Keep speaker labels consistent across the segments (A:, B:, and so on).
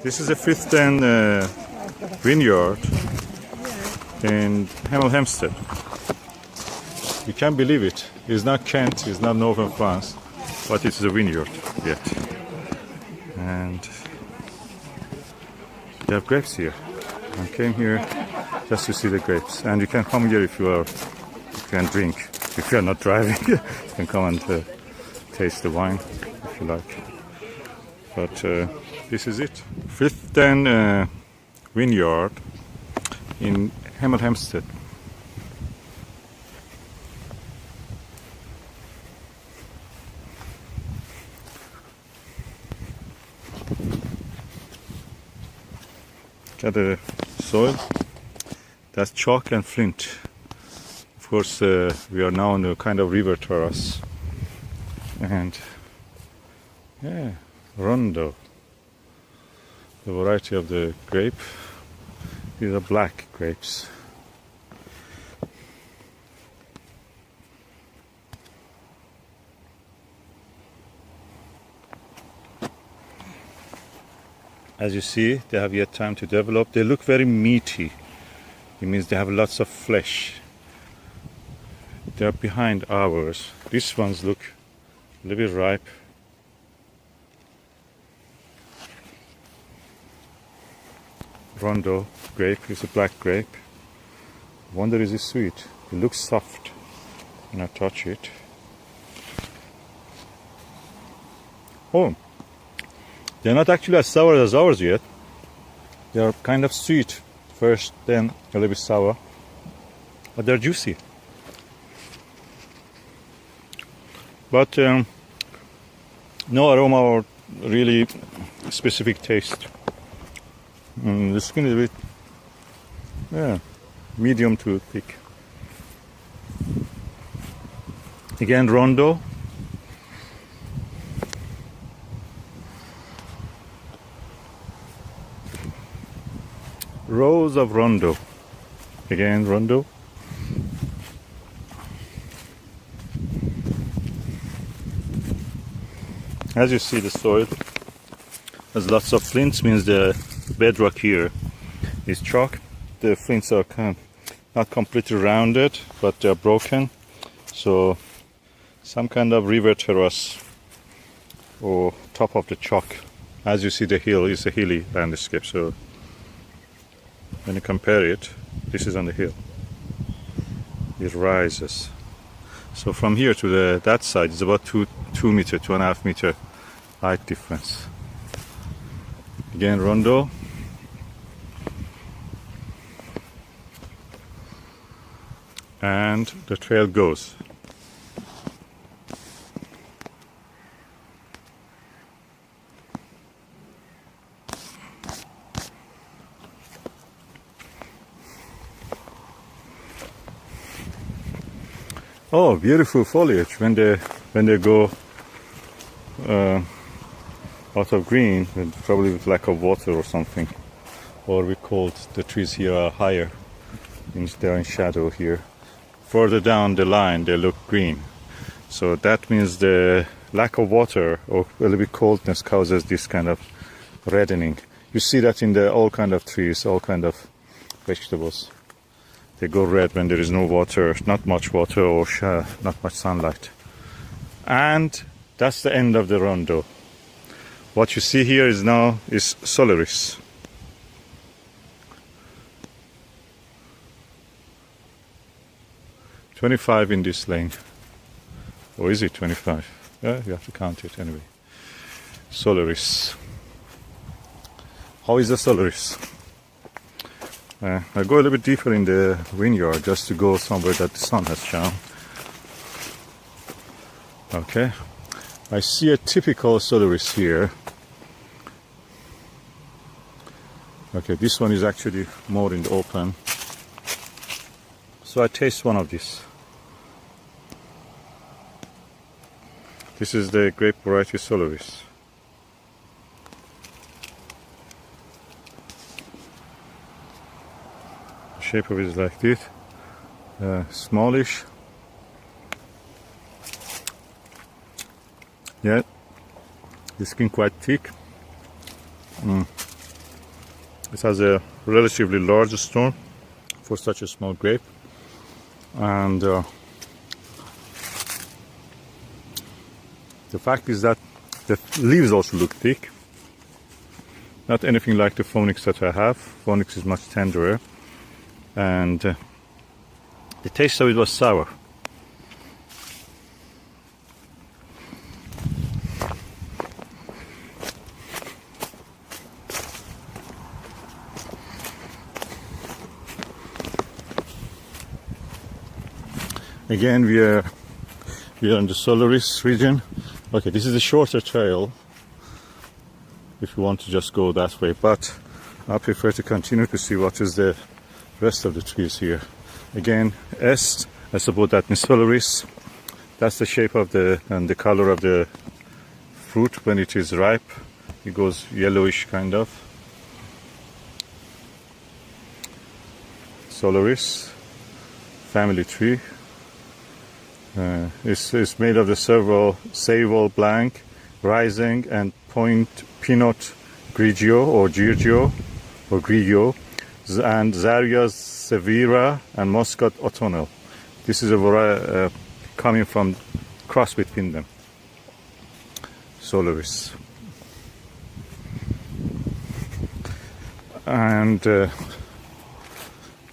A: This is a Frithsden vineyard in Hemel Hempstead. You can't believe it. It's not Kent, it's not northern France, but it's a vineyard yet. And they have grapes here. I came here just to see the grapes. And you can come here if you can drink. If you are not driving, you can come and taste the wine if you like. But this is it. Frithsden Vineyard in Hemel Hempstead. Look at the soil. That's chalk and flint. Of course, we are now on a kind of river terrace. And yeah, Rondo. The variety of the grape. These are black grapes. As you see, they have yet time to develop. They look very meaty. It means they have lots of flesh. They are behind ours. These ones look a little bit ripe. Rondo grape is a black grape. I wonder is it sweet? It looks soft when I touch it. Oh, they're not actually as sour as ours yet. They are kind of sweet first, then a little bit sour, but they're juicy. But no aroma or really specific taste. The skin is a bit, medium to thick. Again, Rondo. Rows of Rondo. Again, Rondo. As you see, the soil has lots of flints, means the bedrock here is chalk. The flints are not completely rounded, but they are broken. So some kind of river terrace or top of the chalk. As you see, the hill is a hilly landscape. So when you compare it, this is on the hill. It rises. So from here to that side is about 2 meter, 2.5 meter height difference. Again, Rondo. And the trail goes. Oh, beautiful foliage when they go out of green, probably with lack of water or something, or we called the trees here are higher, means they're in shadow here. Further down the line they look green, so that means the lack of water or a little bit coldness causes this kind of reddening. You see that in all kind of trees, all kind of vegetables. They go red when there is no water, not much water, or not much sunlight. And that's the end of the Rondo. What you see here is Solaris. $25 in this lane. Or is it 25? Yeah, you have to count it anyway. Solaris. How is the Solaris? I'll go a little bit deeper in the vineyard just to go somewhere that the sun has shone. Okay, I see a typical Solaris here. Okay, this one is actually more in the open. So I taste one of these. This is the grape variety Solaris. The shape of it is like this. Smallish. Yeah, the skin quite thick. It has a relatively large stone for such a small grape, and the fact is that the leaves also look thick. Not anything like the Phoenix that I have. Phoenix is much tenderer, and the taste of it was sour. Again, we are in the Solaris region. Okay, this is a shorter trail if you want to just go that way, but I prefer to continue to see what is the rest of the trees here. Again, est, I suppose that means Solaris. That's the shape of and the color of the fruit when it is ripe. It goes yellowish kind of. Solaris family tree. It's made of the several Seyval Blanc, Rising, and Point Pinot Grigio or Giorgio or Grigio, and Zaria Severa and Muscat Autumnal. This is a variety coming from cross between them. Solaris. And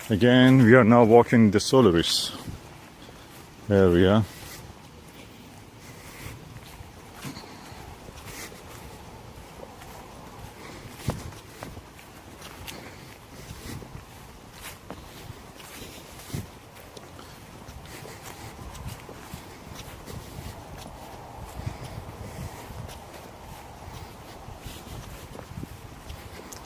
A: again, we are now walking the Solaris area.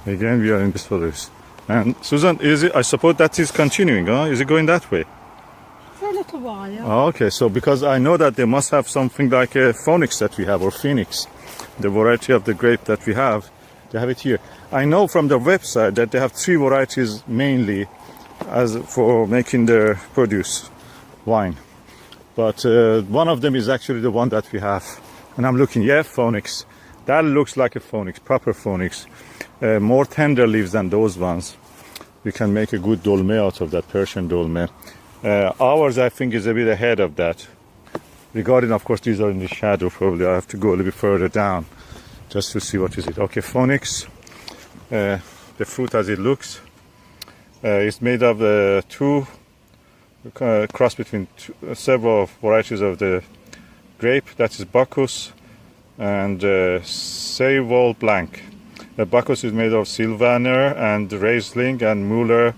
A: Again, we are in the Solaris. And Susan, is it? I suppose that is continuing, huh? Is it going that way?
B: For a little while.
A: Oh, okay, so because I know that they must have something like a Phoenix that we have, or Phoenix, the variety of the grape that we have, they have it here. I know from the website that they have 3 varieties mainly as for making their produce wine, but one of them is actually the one that we have, and I'm looking, yeah, Phoenix. That looks like a Phoenix, proper Phoenix. More tender leaves than those ones. We can make a good dolme out of that, Persian dolme. Ours, I think, is a bit ahead of that. Regarding, of course, these are in the shadow, probably. I have to go a little bit further down just to see what is it. Okay, Phoenix. The fruit as it looks. It's made of 2 cross between several varieties of the grape. That is Bacchus and Seyval Blanc. Bacchus is made of Sylvaner and Riesling and Müller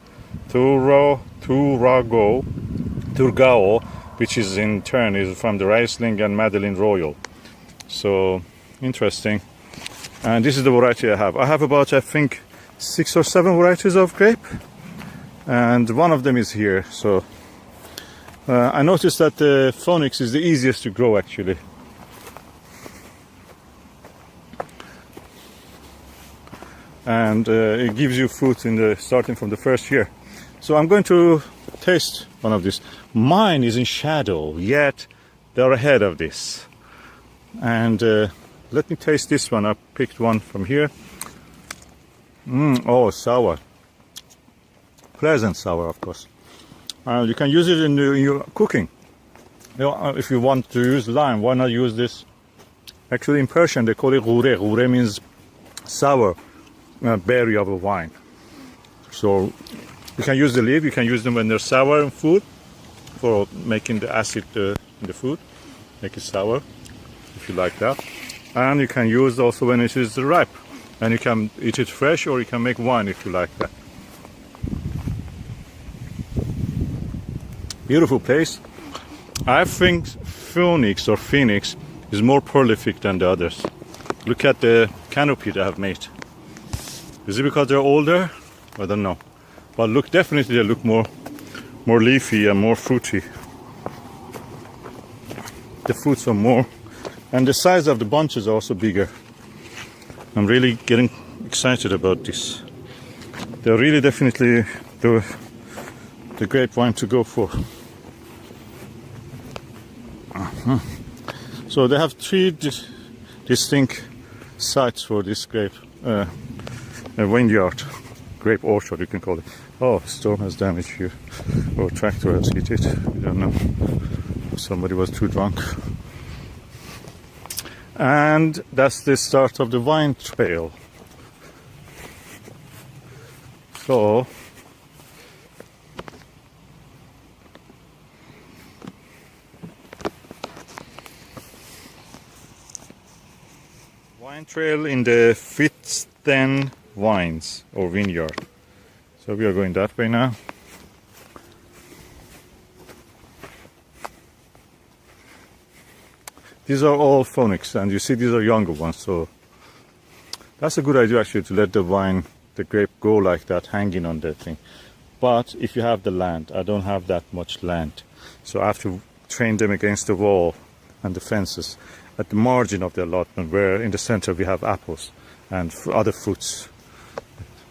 A: Thurgau, which is in turn is from the Riesling and Madeleine Royal. So interesting. And this is the variety I have. I have about, I think, 6 or 7 varieties of grape, and one of them is here. So I noticed that the Phoenix is the easiest to grow actually. And it gives you fruit starting from the first year. So I'm going to taste one of these. Mine is in shadow, yet they're ahead of this. And let me taste this one. I picked one from here. Oh, sour. Pleasant sour, of course. You can use it in your cooking. You know, if you want to use lime, why not use this? Actually, in Persian, they call it gure. Gure means sour berry of a wine. So you can use the leaf, you can use them when they're sour in food for making the acid in the food, make it sour if you like that. And you can use also when it is ripe, and you can eat it fresh, or you can make wine if you like that. Beautiful place. I think Phoenix is more prolific than the others. Look at the canopy they have made. Is it because they're older? I don't know. But look, definitely they look more leafy and more fruity. The fruits are more, and the size of the bunches are also bigger. I'm really getting excited about this. They're really definitely the grape wine to go for. So they have 3 distinct sites for this grape vineyard. grape orchard, you can call it. Oh, storm has damaged here, or tractor has hit it. We don't know. Somebody was too drunk. And that's the start of the wine trail. So wine trail in the Frithsden wines or vineyard. So we are going that way now. These are all phonics, and you see these are younger ones, so that's a good idea actually, to let the wine, the grape go like that, hanging on that thing. But if you have the land, I don't have that much land, so I have to train them against the wall and the fences at the margin of the allotment, where in the center we have apples and other fruits,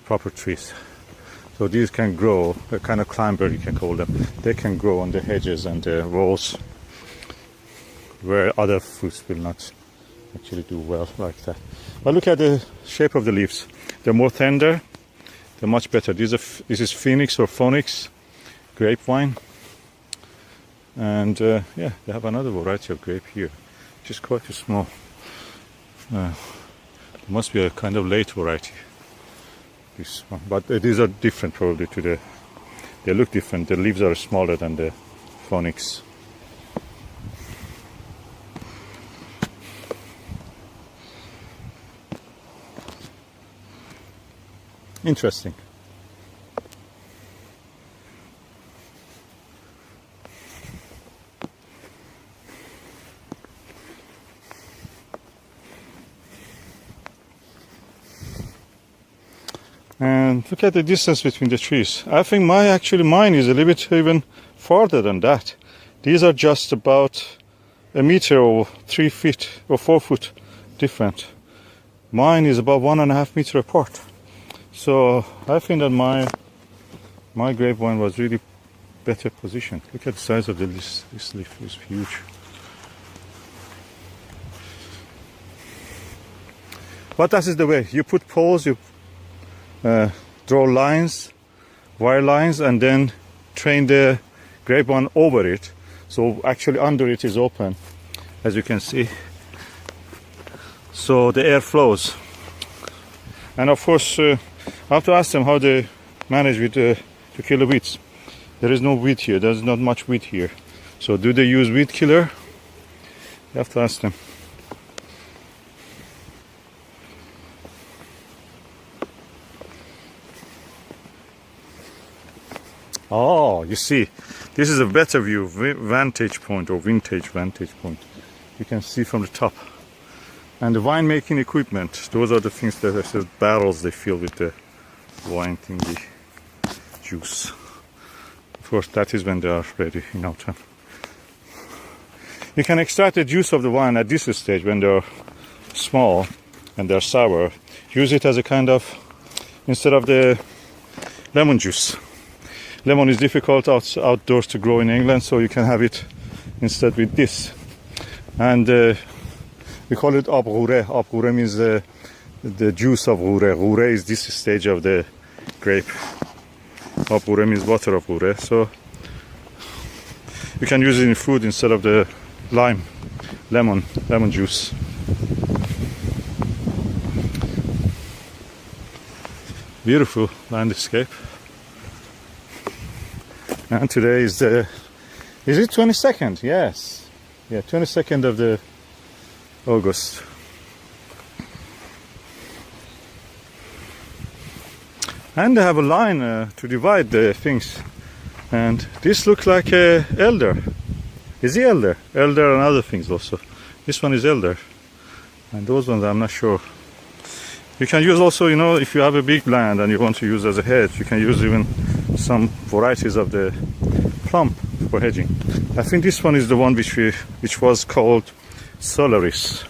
A: proper trees. So these can grow, a kind of climber you can call them. They can grow on the hedges and the walls, where other fruits will not actually do well like that. But look at the shape of the leaves. They're more tender, they're much better. This is Phoenix or Phonix grape wine. And yeah, they have another variety of grape here, which is quite small. It must be a kind of late variety, this one. But these are different probably to the, they look different. The leaves are smaller than the Phonix. Interesting. And look at the distance between the trees. I think mine is a little bit even farther than that. These are just about a meter or 3 feet or 4 foot different. Mine is about 1.5 meters apart. So I think that my grape vine was really better positioned. Look at the size of this leaf is huge. But that is the way. You put poles, you draw lines, wire lines, and then train the grape vine over it. So actually under it is open, as you can see. So the air flows. And of course, I have to ask them how they manage with to kill the weeds. There is no weed here. There's not much weed here. So do they use weed killer? You have to ask them. Oh, you see, this is a better view, vantage point or vintage vantage point. You can see from the top. And the winemaking equipment, those are the things that are the barrels they fill with the wine thingy juice. Of course, that is when they are ready in autumn. You can extract the juice of the wine at this stage when they're small and they're sour. Use it as a kind of, instead of the lemon juice. Lemon is difficult outdoors to grow in England, so you can have it instead with this. And we call it abroure. Abroure means the juice of roure. Roure is this stage of the grape. Abroure means water of roure. So you can use it in food instead of the lemon juice. Beautiful landscape. And today is is it 22nd? Yes. Yeah, 22nd of the August. And they have a line to divide the things. And this looks like a elder. Is he elder? Elder and other things also. This one is elder. And those ones I'm not sure. You can use also, you know, if you have a big land and you want to use as a hedge, you can use even some varieties of the plum for hedging. I think this one is the one which was called Solaris.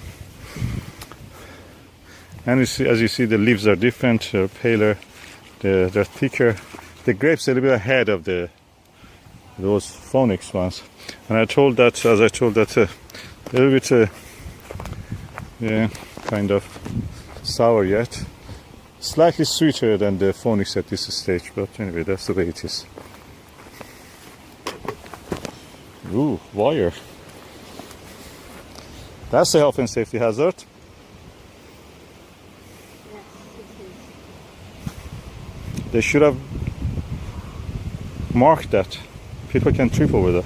A: And you see, as you see, the leaves are different, they're paler, they're thicker. The grapes are a little bit ahead of those Phonix ones. And I told that, a little bit, yeah, kind of sour yet. slightly sweeter than the phonics at this stage, but anyway, that's the way it is. Ooh, wire. That's a health and safety hazard.
B: Yes, it is.
A: They should have marked that. People can trip over that.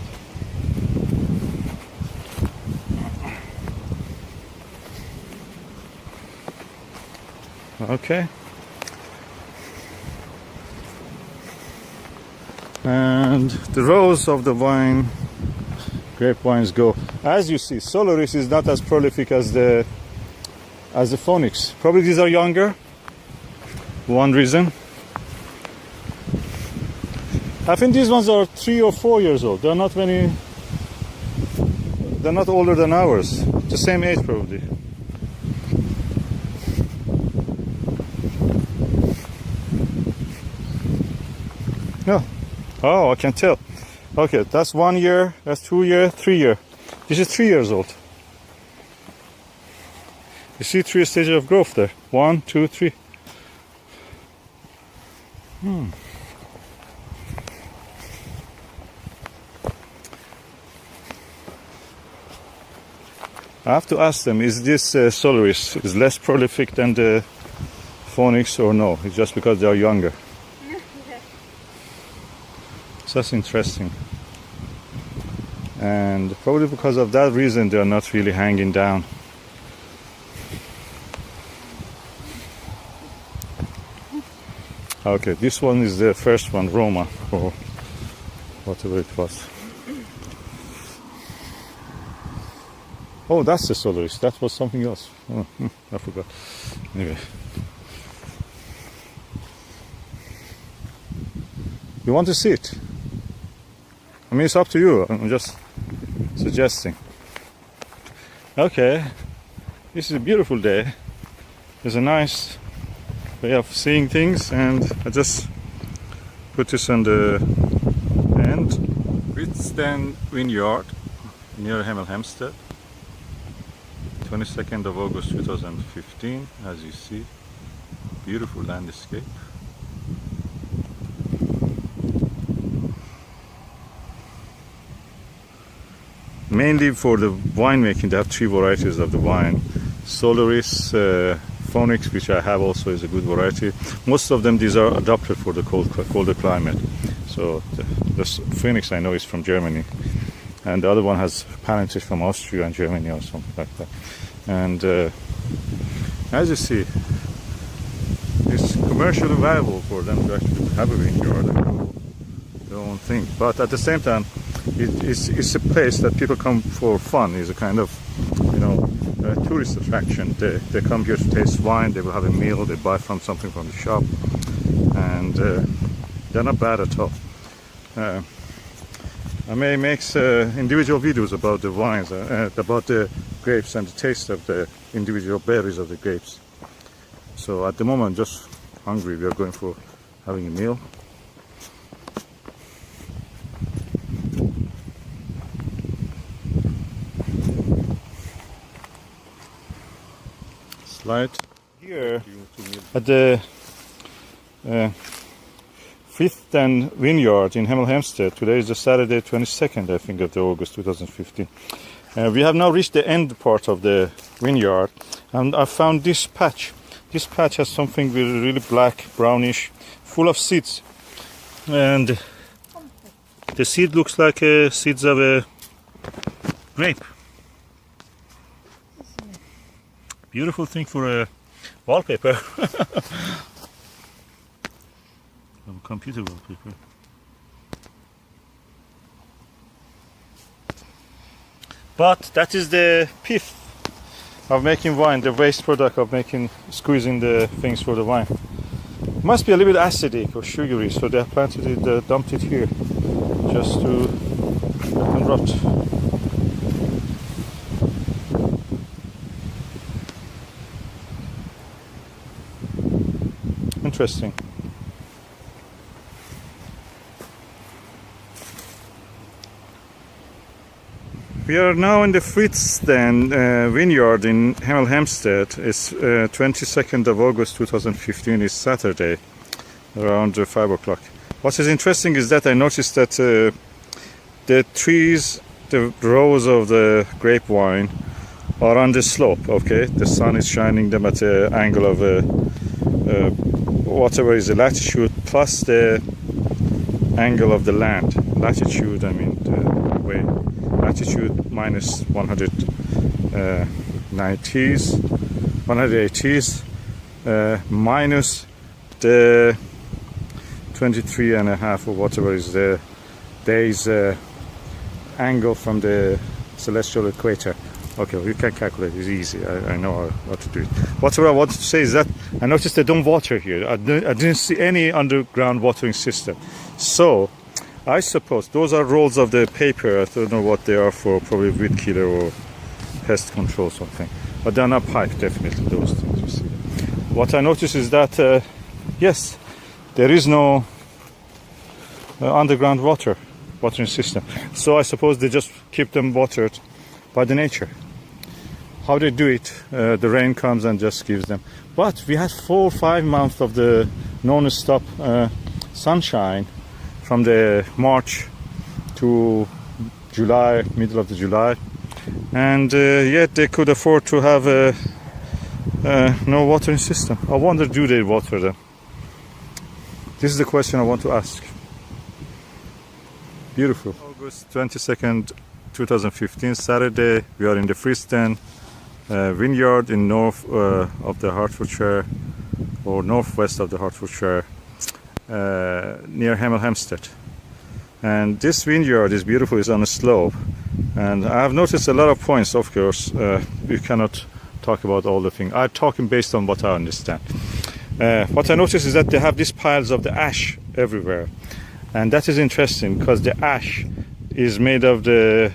A: Okay. And the rows of the vine, grape vines go. As you see, Solaris is not as prolific as the phonics. Probably these are younger. One reason. I think these ones are 3 or 4 years old. They're not many. They're not older than ours. The same age probably. No. Oh, I can tell. Okay, that's 1 year, that's 2 year, 3 year. This is 3 years old. You see 3 stages of growth there. 1, 2, 3. I have to ask them, is this Solaris is less prolific than the phonics or no? It's just because they are younger. So that's interesting. And probably because of that reason they are not really hanging down. Okay, this one is the first one, Roma, or whatever it was. Oh, that's the Solaris. That was something else. Oh, I forgot. Anyway. You want to see it? I mean, it's up to you. I'm just suggesting. Okay. This is a beautiful day. There's a nice way of seeing things, and I just put this on the end. Frithsden Vineyard near Hemel Hempstead. 22nd of August 2015, as you see. Beautiful landscape. Mainly for the winemaking, they have 3 varieties of the wine. Solaris, phonics, which I have also, is a good variety. Most of them, these are adapted for the colder climate. So the Phoenix I know is from Germany, and the other one has parentage from Austria and Germany or something like that. And as you see, it's commercially viable for them to actually have a vineyard and do their own thing. But at the same time, it's a place that people come for fun. It's a kind of, a tourist attraction. They come here to taste wine, they will have a meal, they buy something from the shop, and they're not bad at all. I may make individual videos about the wines, about the grapes and the taste of the individual berries of the grapes. So at the moment I'm just hungry. We are going for having a meal. Slide here at the Frithsden Vineyard in Hemel Hempstead. Today is the Saturday 22nd, I think, of August 2015. We have now reached the end part of the vineyard, and I found this patch. This patch has something really black, brownish, full of seeds, and the seed looks like seeds of a grape. Beautiful thing for a wallpaper. Computer wallpaper. But that is the pith of making wine, the waste product of squeezing the things for the wine. It must be a little bit acidic or sugary, so they have planted it, dumped it here, just to let them rot. Interesting. We are now in the Frithsden Vineyard in Hemel Hempstead. It's 22nd of August 2015. It's Saturday, around 5 o'clock. What is interesting is that I noticed that the trees, the rows of the grape wine are on the slope, okay? The sun is shining them at the angle of whatever is the latitude plus the angle of the land. Latitude, I mean the way. Latitude minus 180s, minus the 23 and a half or whatever is the day's angle from the celestial equator. Okay, we can calculate. It's easy. I know how to do it. What I wanted to say is that I noticed they don't water here. I didn't see any underground watering system. So I suppose those are rolls of the paper. I don't know what they are for. Probably weed killer or pest control something. But they're not pipe, definitely. Those things you see. What I noticed is that yes, there is no underground watering system. So I suppose they just keep them watered by the nature. How they do it, the rain comes and just gives them. But we had 4 or 5 months of the non-stop sunshine from the March to July, middle of the July, and yet they could afford to have no watering system. I wonder, do they water them? This is the question I want to ask. Beautiful. August 22nd, 2015, Saturday. We are in the Frithsden Vineyard in north of the Hertfordshire, or northwest of the Hertfordshire, near Hemel Hempstead. And this vineyard is beautiful. It's on a slope, and I have noticed a lot of points. Of course, we cannot talk about all the things. I'm talking based on what I understand. What I noticed is that they have these piles of the ash everywhere, and that is interesting because the ash is made of the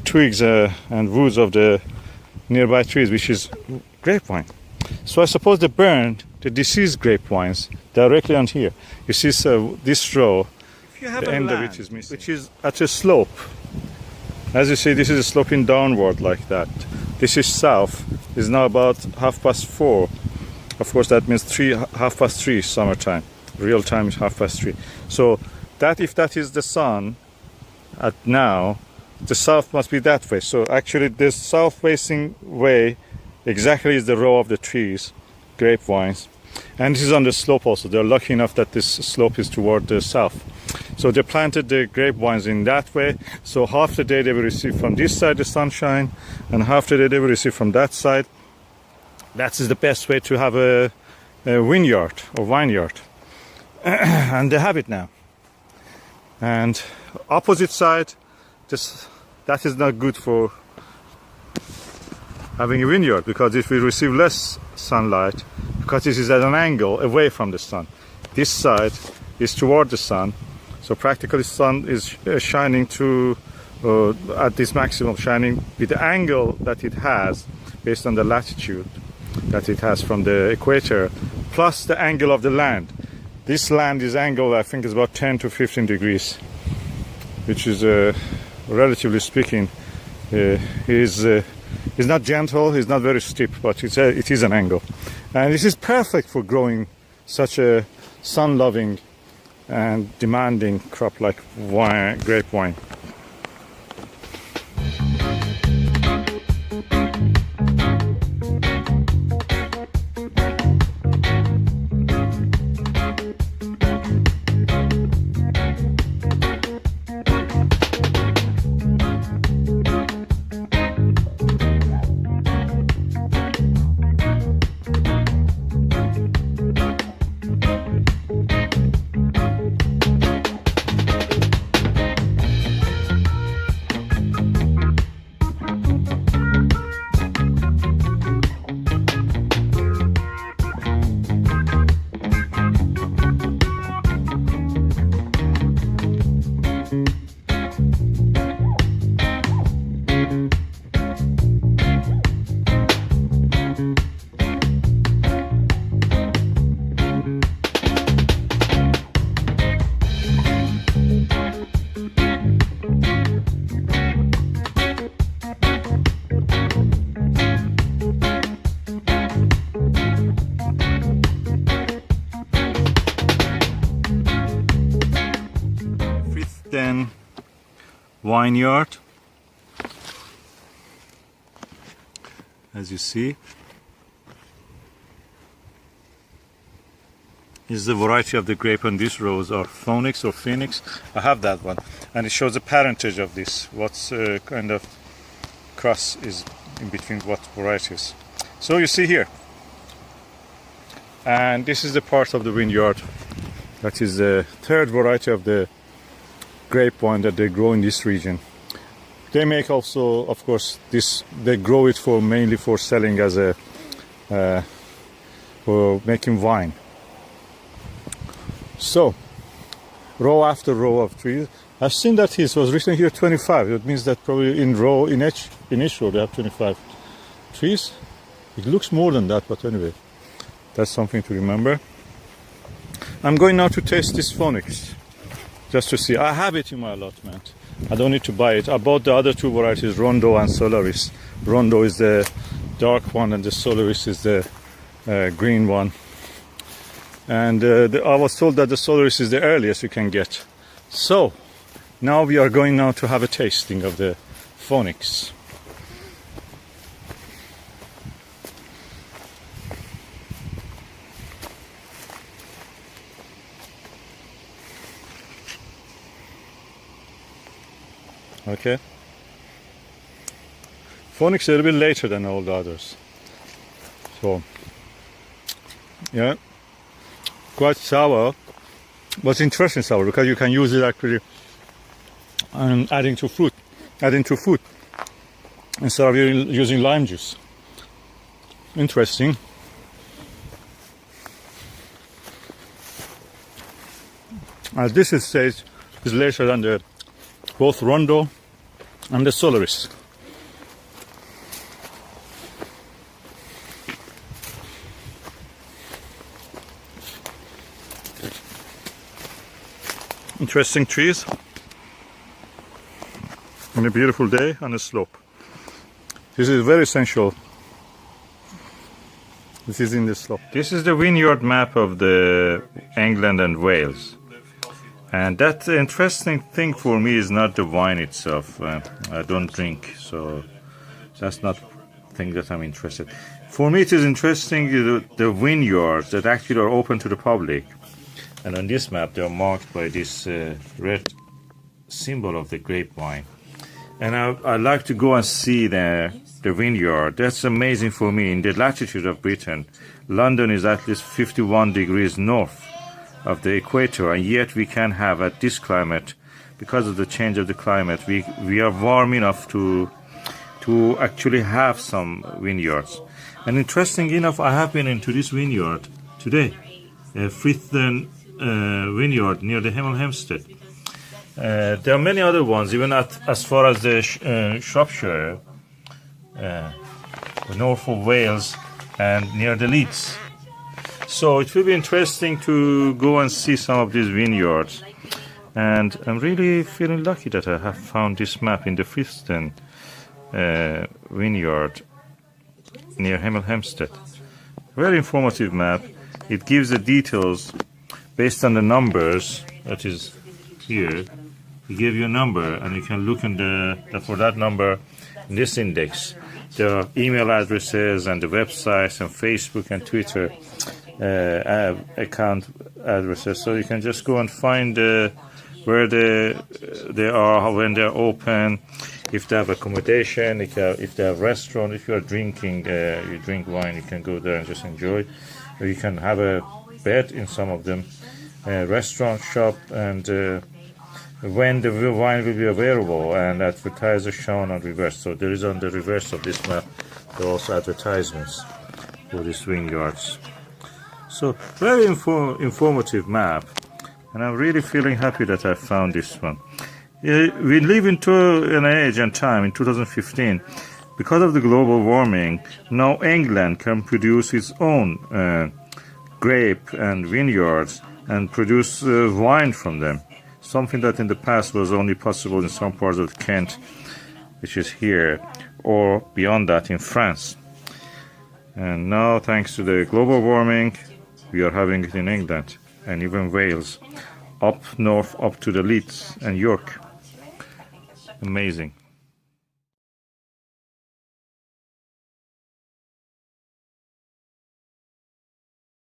A: twigs and woods of the nearby trees, which is grape wine. So I suppose they burned the deceased grape wines directly on here. You see, so this row, the end of it is missing, which is at a slope. As you see, this is sloping downward like that. This is south. It's now about 4:30. Of course, that means 3:30 summertime. Real time is 3:30. So that, if that is the sun at now, the south must be that way. So actually the south facing way exactly is the row of the trees, grape vines, and this is on the slope also. They're lucky enough that this slope is toward the south. So they planted the grape vines in that way. So half the day they will receive from this side the sunshine, and half the day they will receive from that side. That is the best way to have a vineyard or vineyard. And they have it now. And opposite side, that is not good for having a vineyard, because if we receive less sunlight, because this is at an angle away from the sun, this side is toward the sun, so practically sun is shining to at this maximum shining with the angle that it has based on the latitude that it has from the equator, plus the angle of the land. This land is angled, I think, is about 10 to 15 degrees, which is relatively speaking, is not gentle, it's not very steep, but it is an angle. And this is perfect for growing such a sun-loving and demanding crop like wine, grape wine. Vineyard. As you see, is the variety of the grape on these rows are Phoenix or Phoenix. I have that one, and it shows the parentage of this. What's kind of cross is in between what varieties. So you see here, and this is the part of the vineyard that is the third variety of the grape wine that they grow in this region. They make also, of course, this. They grow it for mainly for selling as a for making wine. So, row after row of trees. I've seen that it was written here 25. It means that probably in each row they have 25 trees. It looks more than that, but anyway, that's something to remember. I'm going now to taste this Phoenix, just to see. I have it in my allotment. I don't need to buy it. I bought the other two varieties, Rondo and Solaris. Rondo is the dark one, and the Solaris is the green one. And I was told that the Solaris is the earliest you can get. So now we are going now to have a tasting of the Phoenix. Okay. Phoenix is a little bit later than all the others. So yeah, quite sour, but interesting sour because you can use it actually adding to food instead of using lime juice. Interesting. As this is says is later than the both Rondo and the Solaris. Interesting trees on a beautiful day on a slope. This is very essential. This is in the slope. This is the vineyard map of the England and Wales. And that interesting thing for me is not the wine itself. I don't drink, so that's not the thing that I'm interested. For me, it is interesting the vineyards that actually are open to the public. And on this map, they are marked by this red symbol of the grape wine. And I like to go and see the vineyard. That's amazing for me. In the latitude of Britain, London is at least 51 degrees north of the equator, and yet we can have at this climate, because of the change of the climate, we are warm enough to actually have some vineyards. And interesting enough, I have been into this vineyard today, Frithsden Vineyard near the Hemel Hempstead. There are many other ones, even as far as the Shropshire, north of Wales, and near the Leeds. So it will be interesting to go and see some of these vineyards. And I'm really feeling lucky that I have found this map in the Frithsden Vineyard near Hemel Hempstead. Very informative map. It gives the details based on the numbers that is here. We give you a number, and you can look in for that number in this index. There are email addresses and the websites and Facebook and Twitter account addresses, so you can just go and find where they are, when they're open, if they have accommodation, if they have restaurant. If you are drinking, you drink wine, you can go there and just enjoy. Or you can have a bed in some of them, restaurant, shop, and when the wine will be available, and advertisers shown on reverse. So there is on the reverse of this map, there are also advertisements for these vineyards. So very informative map, and I'm really feeling happy that I found this one. We live into an age and time in 2015. Because of the global warming, now England can produce its own grape and vineyards and produce wine from them. Something that in the past was only possible in some parts of Kent, which is here, or beyond that in France. And now, thanks to the global warming, we are having it in England and even Wales, up north, up to the Leeds and York. Amazing.